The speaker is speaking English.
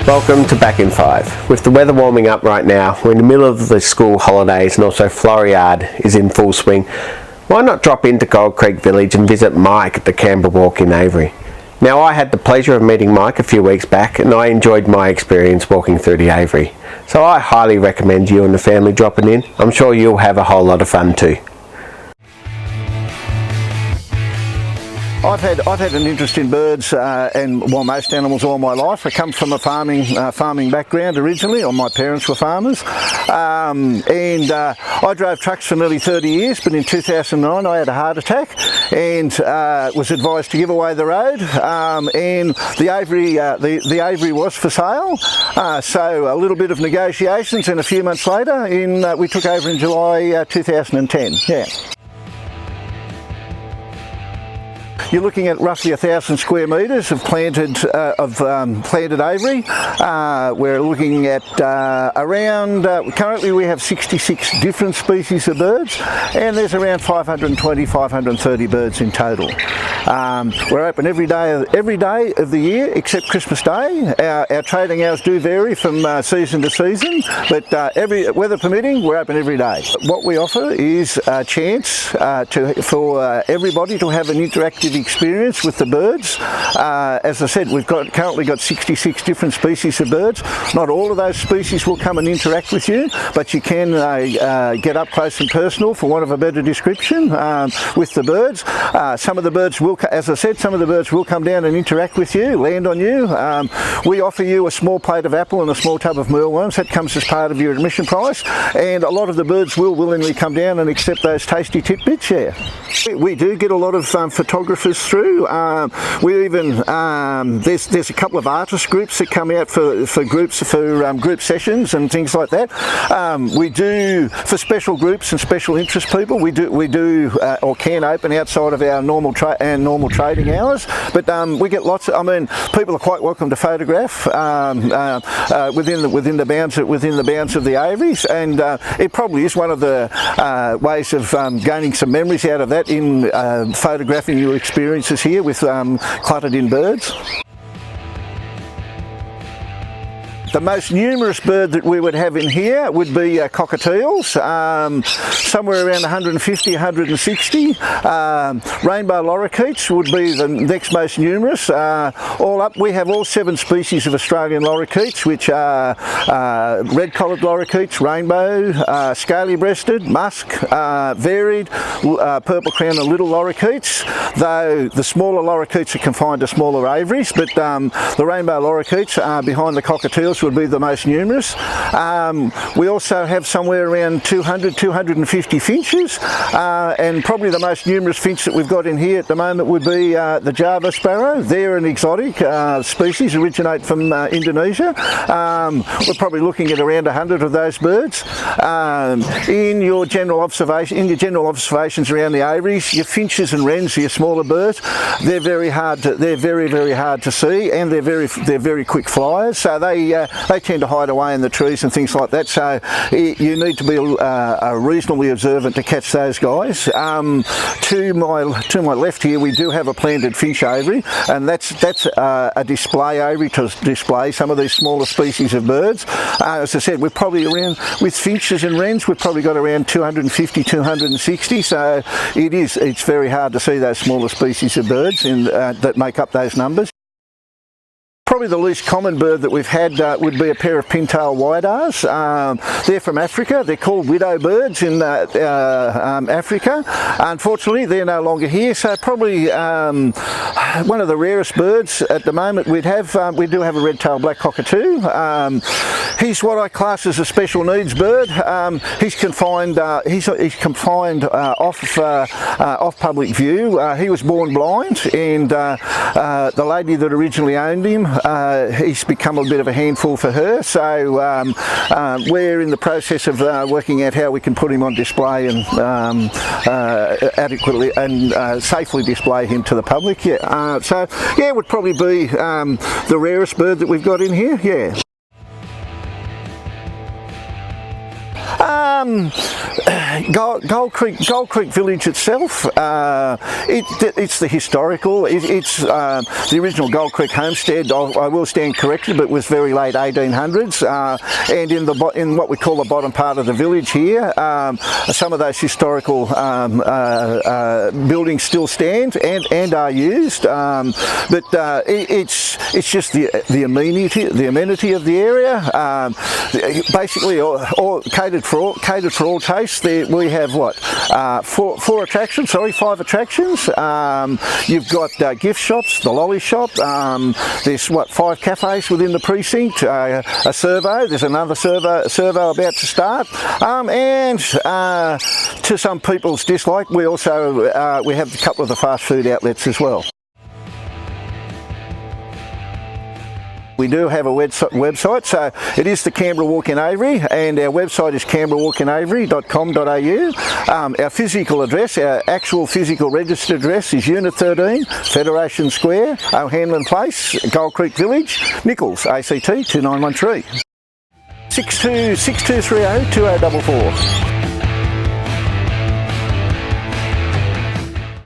Welcome to Back in 5. With the weather warming up right now, we're in the middle of the school holidays and also Floriade is in full swing. Why not drop into Gold Creek Village and visit Mike at the Canberra Walk-in Aviary? Now, I had the pleasure of meeting Mike a few weeks back and I enjoyed my experience walking through the aviary. So I highly recommend you and the family dropping in. I'm sure you'll have a whole lot of fun too. I've had an interest in birds and most animals all my life. I come from a farming background originally, or my parents were farmers, and I drove trucks for nearly 30 years. But in 2009, I had a heart attack and was advised to give away the road. And the aviary was for sale. So a little bit of negotiations, and a few months later, we took over in July 2010. Yeah. You're looking at roughly 1,000 square metres of planted aviary. We're looking at currently we have 66 different species of birds, and there's around 520, 530 birds in total. We're open every day of the year except Christmas Day. Our trading hours do vary from season to season, but weather permitting, we're open every day. What we offer is a chance for everybody to have an interactive experience with the birds. As I said, we've currently got 66 different species of birds. Not all of those species will come and interact with you, but you can get up close and personal, for want of a better description, with the birds. Some of the birds will, as I said, some of the birds will come down and interact with you, land on you. We offer you a small plate of apple and a small tub of mealworms. That comes as part of your admission price, and a lot of the birds will willingly come down and accept those tasty tidbits. Yeah, we do get a lot of photographers through. We even there's a couple of artist groups that come out for group sessions and things like that. We do, for special groups and special interest people, we do or can open outside of our normal trading hours. But we get lots of, people are quite welcome to photograph within the bounds of the aviaries, and it probably is one of the ways of gaining some memories out of that in photographing your experiences here with cluttered in birds. The most numerous bird that we would have in here would be cockatoos, somewhere around 150, 160. Rainbow lorikeets would be the next most numerous. All up, we have all 7 species of Australian lorikeets, which are red-collared lorikeets, rainbow, scaly-breasted, musk, varied, purple crown and little lorikeets, though the smaller lorikeets are confined to smaller aviaries, but the rainbow lorikeets behind the cockatoos would be the most numerous. We also have somewhere around 200, 250 finches, and probably the most numerous finch that we've got in here at the moment would be the Java sparrow. They're an exotic species, originate from Indonesia. We're probably looking at around 100 of those birds. In your general observations around the aviaries, your finches and wrens, your smaller birds, they're very hard to see, and they're very quick flyers. So they tend to hide away in the trees and things like that, so you need to be reasonably observant to catch those guys. To my left here, we do have a planted finch aviary, and that's a display aviary to display some of these smaller species of birds. As I said, we're probably around, with finches and wrens, we've probably got around 250, 260, so it's very hard to see those smaller species of birds that make up those numbers. Probably the least common bird that we've had would be a pair of pintail white-arrs. They're from Africa. They're called widow birds in Africa. Unfortunately, they're no longer here, so probably one of the rarest birds at the moment we do have a red-tailed black cockatoo. He's what I class as a special needs bird. He's confined off public view. He was born blind, and the lady that originally owned him, he's become a bit of a handful for her, so we're in the process of working out how we can put him on display and adequately and safely display him to the public. Yeah. So yeah, it would probably be the rarest bird that we've got in here. Yeah. Gold Creek Village itself, it's the historical, it's the original Gold Creek homestead. I will stand corrected, but it was very late 1800s, and in what we call the bottom part of the village here, some of those historical buildings still stand and are used, but it's just the amenity of the area. Basically, all catered for all tastes. There we have what, five attractions. You've got gift shops, the lolly shop. There's what, 5 cafes within the precinct. A servo. There's another servo about to start. And to some people's dislike, we also we have a couple of the fast food outlets as well. We do have a website, so it is the Canberra Walk-in Aviary, and our website is canberrawalkinaviary.com.au. Our physical address, our actual physical registered address is Unit 13, Federation Square, O'Hanlon Place, Gold Creek Village, Nichols, ACT 2913. 6230 2044.